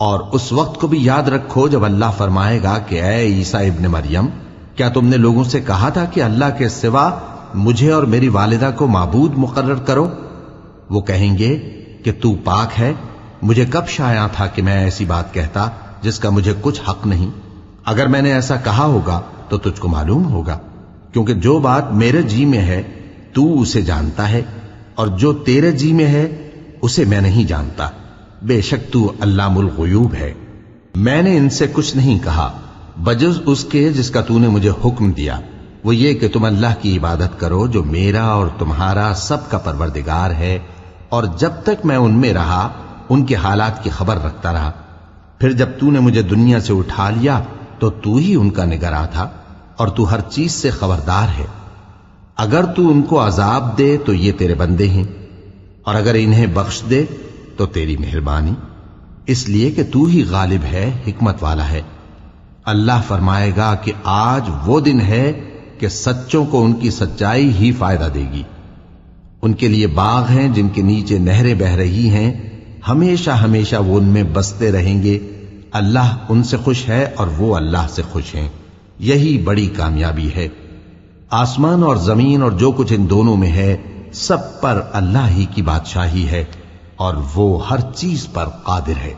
اور اس وقت کو بھی یاد رکھو جب اللہ فرمائے گا کہ اے عیسیٰ ابن مریم، کیا تم نے لوگوں سے کہا تھا کہ اللہ کے سوا مجھے اور میری والدہ کو معبود مقرر کرو؟ وہ کہیں گے کہ تو پاک ہے، مجھے کب شایع تھا کہ میں ایسی بات کہتا جس کا مجھے کچھ حق نہیں۔ اگر میں نے ایسا کہا ہوگا تو تجھ کو معلوم ہوگا، کیونکہ جو بات میرے جی میں ہے تو اسے جانتا ہے، اور جو تیرے جی میں ہے اسے میں نہیں جانتا۔ بے شک تو علام الغیوب ہے۔ میں نے ان سے کچھ نہیں کہا بجز اس کے جس کا تو نے مجھے حکم دیا، وہ یہ کہ تم اللہ کی عبادت کرو جو میرا اور تمہارا سب کا پروردگار ہے، اور جب تک میں ان میں رہا ان کے حالات کی خبر رکھتا رہا۔ پھر جب تو نے مجھے دنیا سے اٹھا لیا تو تو ہی ان کا نگراں تھا، اور تو ہر چیز سے خبردار ہے۔ اگر تو ان کو عذاب دے تو یہ تیرے بندے ہیں، اور اگر انہیں بخش دے تو تیری مہربانی، اس لیے کہ تو ہی غالب ہے، حکمت والا ہے۔ اللہ فرمائے گا کہ آج وہ دن ہے کہ سچوں کو ان کی سچائی ہی فائدہ دے گی۔ ان کے لیے باغ ہیں جن کے نیچے نہریں بہ رہی ہیں، ہمیشہ ہمیشہ وہ ان میں بستے رہیں گے۔ اللہ ان سے خوش ہے اور وہ اللہ سے خوش ہیں، یہی بڑی کامیابی ہے۔ آسمان اور زمین اور جو کچھ ان دونوں میں ہے سب پر اللہ ہی کی بادشاہی ہے، اور وہ ہر چیز پر قادر ہے۔